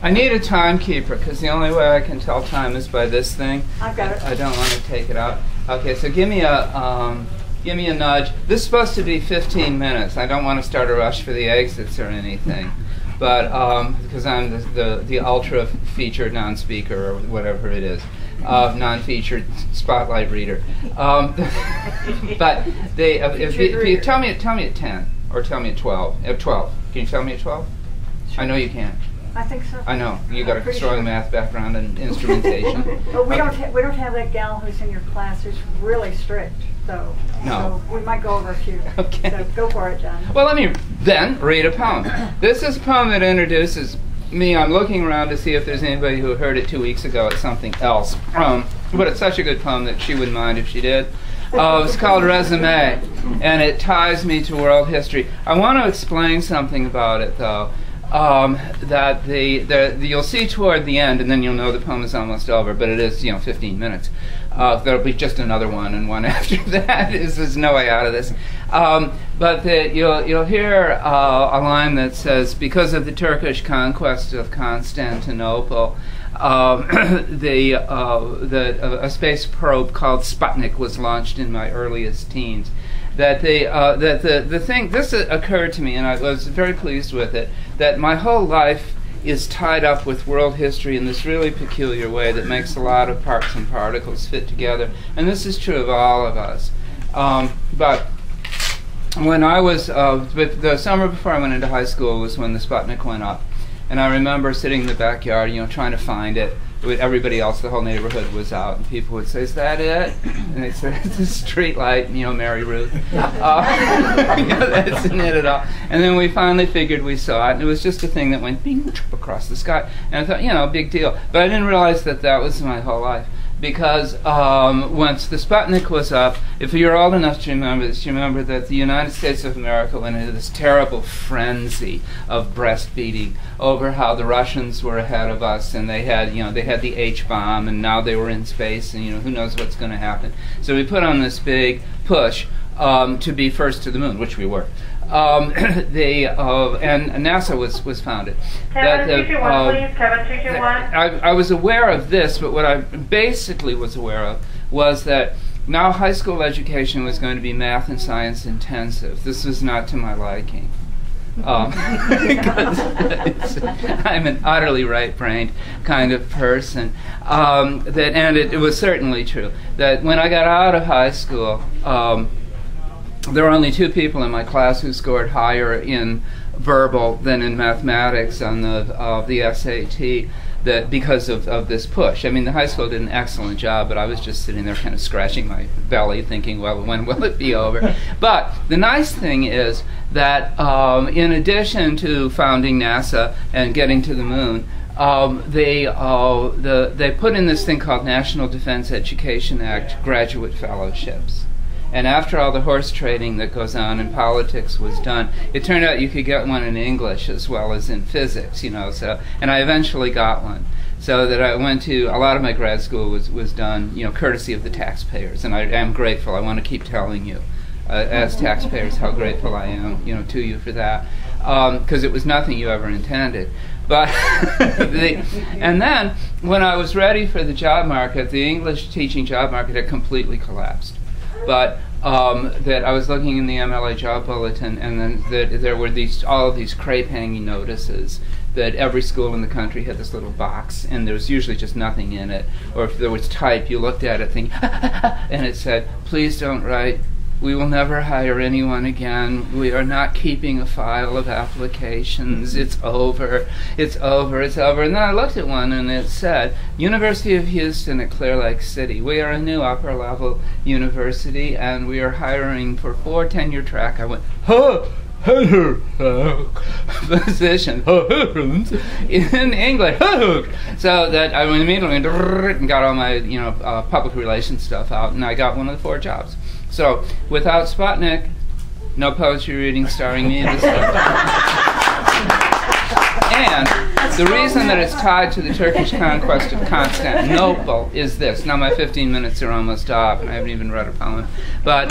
I need a timekeeper because the only way I can tell time is by this thing. I've got it. I don't want to take it out. Okay, so give me a nudge. This is supposed to be 15 minutes. I don't want to start a rush for the exits or anything, but because I'm the ultra featured non-speaker or whatever it is, non-featured spotlight reader. But if you tell me at 10 or tell me at 12. At 12, can you tell me at 12? Sure. I know you can. I think so. I know you got a strong math background and instrumentation. But we don't have that gal who's in your class who's really strict, so no. So we might go over a few. Okay. So go for it, John. Well, let me then read a poem. This is a poem that introduces me. I'm looking around to see if there's anybody who heard it 2 weeks ago at something else. But it's such a good poem that she wouldn't mind if she did. It's called Resume, and it ties me to world history. I want to explain something about it, though. That you'll see toward the end, and then you'll know the poem is almost over. But it is, 15 minutes. There'll be just another one, and one after that. There's no way out of this. But you'll hear a line that says, "Because of the Turkish conquest of Constantinople, a space probe called Sputnik was launched in my earliest teens." That the thing, this occurred to me, and I was very pleased with it, that my whole life is tied up with world history in this really peculiar way that makes a lot of parts and particles fit together. And this is true of all of us. But when I was, the summer before I went into high school was when the Sputnik went up. And I remember sitting in the backyard, trying to find it. Everybody else, the whole neighborhood was out, and people would say, "Is that it?" And they'd say, "It's a street light, Mary Ruth." That's not it at all. And then we finally figured we saw it, and it was just a thing that went bing across the sky. And I thought, big deal. But I didn't realize that was my whole life. Because once the Sputnik was up, if you're old enough to remember this, you remember that the United States of America went into this terrible frenzy of breastfeeding over how the Russians were ahead of us, and they had the H-bomb, and now they were in space, and who knows what's going to happen. So we put on this big push to be first to the moon, which we were. And NASA was founded. Kevin 221, please. Kevin 221. I was aware of this, but what I basically was aware of was that now high school education was going to be math and science intensive. This was not to my liking. Because I'm an utterly right-brained kind of person. And it was certainly true that when I got out of high school, there were only 2 people in my class who scored higher in verbal than in mathematics on the SAT, that because of this push. I mean, the high school did an excellent job, but I was just sitting there kind of scratching my belly thinking, well, when will it be over? But the nice thing is that in addition to founding NASA and getting to the moon, they put in this thing called National Defense Education Act graduate fellowships. And after all the horse trading that goes on in politics was done, it turned out you could get one in English as well as in physics, So, and I eventually got one. So that I went to, a lot of my grad school was done, courtesy of the taxpayers. And I am grateful. I want to keep telling you, as taxpayers, how grateful I am, to you for that. Because it was nothing you ever intended. But and then, when I was ready for the job market, the English teaching job market had completely collapsed. But that I was looking in the MLA job bulletin, and then that there were all of these crepe hanging notices that every school in the country had this little box, and there was usually just nothing in it. Or if there was type, you looked at it thinking, and it said, "Please don't write. We will never hire anyone again. We are not keeping a file of applications. It's over. It's over. It's over." And then I looked at one, and it said, "University of Houston at Clear Lake City. We are a new upper-level university, and we are hiring for 4 tenure track." I went, position in English. So that I went immediately and got all my public relations stuff out, and I got one of the 4 jobs. So, without Sputnik, no poetry reading starring me this time. And the reason that it's tied to the Turkish conquest of Constantinople is this. Now my 15 minutes are almost off, and I haven't even read a poem. But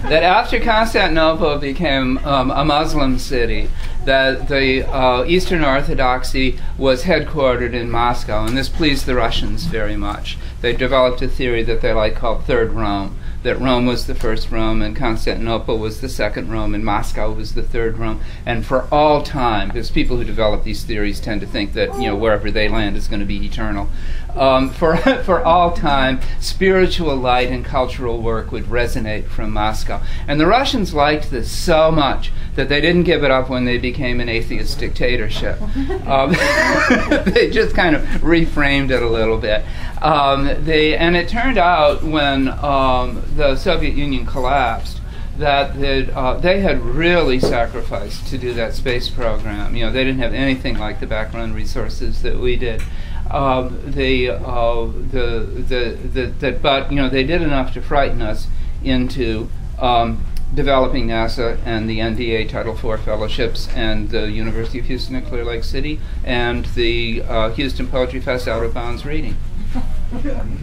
that after Constantinople became a Muslim city, that the Eastern Orthodoxy was headquartered in Moscow, and this pleased the Russians very much. They developed a theory that they called Third Rome, that Rome was the first Rome, and Constantinople was the second Rome, and Moscow was the third Rome. And for all time, because people who develop these theories tend to think that wherever they land is going to be eternal, for all time, spiritual light and cultural work would resonate from Moscow. And the Russians liked this so much that they didn't give it up when they became an atheist dictatorship. They just kind of reframed it a little bit. And it turned out when the Soviet Union collapsed that they had really sacrificed to do that space program. They didn't have anything like the background resources that we did. But they did enough to frighten us into developing NASA and the NDA Title IV fellowships and the University of Houston at Clear Lake City and the Houston Poetry Fest Out of Bounds reading.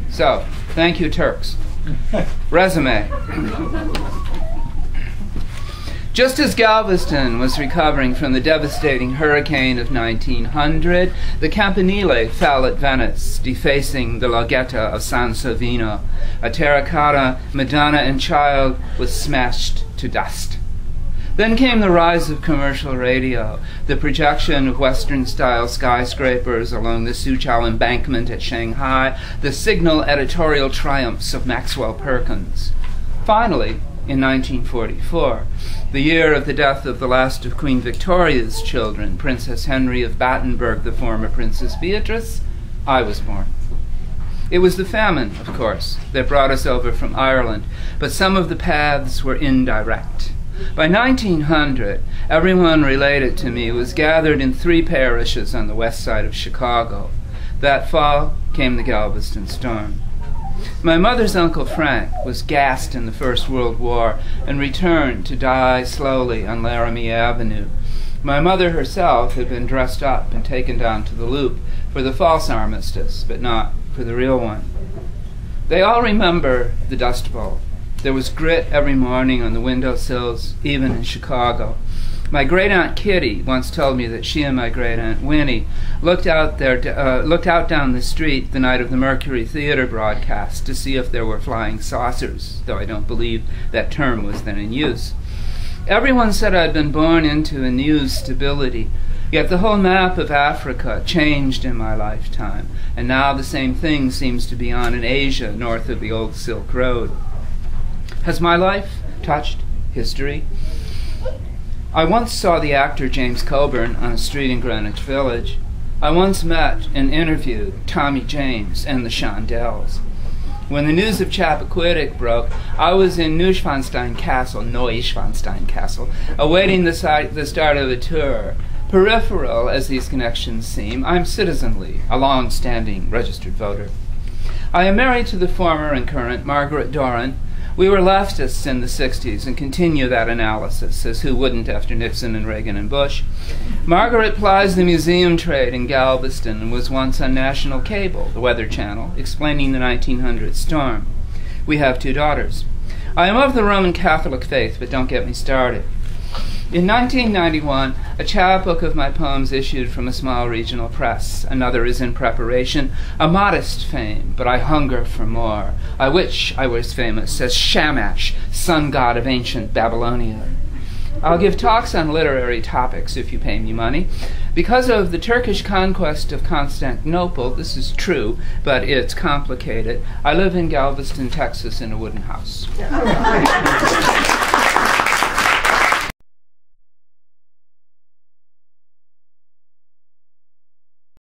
So, thank you, Turks. Resume. Just as Galveston was recovering from the devastating hurricane of 1900, the campanile fell at Venice, defacing the Loggia of San Savino. A terracotta Madonna and Child was smashed to dust. Then came the rise of commercial radio, the projection of Western-style skyscrapers along the Suzhou embankment at Shanghai, the signal editorial triumphs of Maxwell Perkins. Finally, in 1944, the year of the death of the last of Queen Victoria's children, Princess Henry of Battenberg, the former Princess Beatrice, I was born. It was the famine, of course, that brought us over from Ireland, but some of the paths were indirect. By 1900, everyone related to me was gathered in 3 parishes on the west side of Chicago. That fall came the Galveston storm. My mother's Uncle Frank was gassed in the First World War and returned to die slowly on Laramie Avenue. My mother herself had been dressed up and taken down to the Loop for the false armistice, but not for the real one. They all remember the Dust Bowl. There was grit every morning on the windowsills, even in Chicago. My great-aunt Kitty once told me that she and my great-aunt Winnie looked out down the street the night of the Mercury Theater broadcast to see if there were flying saucers, though I don't believe that term was then in use. Everyone said I'd been born into a new stability, yet the whole map of Africa changed in my lifetime, and now the same thing seems to be on in Asia north of the old Silk Road. Has my life touched history? I once saw the actor James Coburn on a street in Greenwich Village. I once met and interviewed Tommy James and the Shondells. When the news of Chappaquiddick broke, I was in Neuschwanstein Castle, awaiting the start of a tour. Peripheral, as these connections seem, I'm citizenly, a long-standing registered voter. I am married to the former and current Margaret Doran. We were leftists in the 60s and continue that analysis, as who wouldn't after Nixon and Reagan and Bush. Margaret plies the museum trade in Galveston and was once on national cable, the Weather Channel, explaining the 1900 storm. We have 2 daughters. I am of the Roman Catholic faith, but don't get me started. In 1991, a chapbook of my poems issued from a small regional press. Another is in preparation, a modest fame, but I hunger for more. I wish I was famous as Shamash, sun god of ancient Babylonia. I'll give talks on literary topics if you pay me money. Because of the Turkish conquest of Constantinople, this is true, but it's complicated. I live in Galveston, Texas, in a wooden house.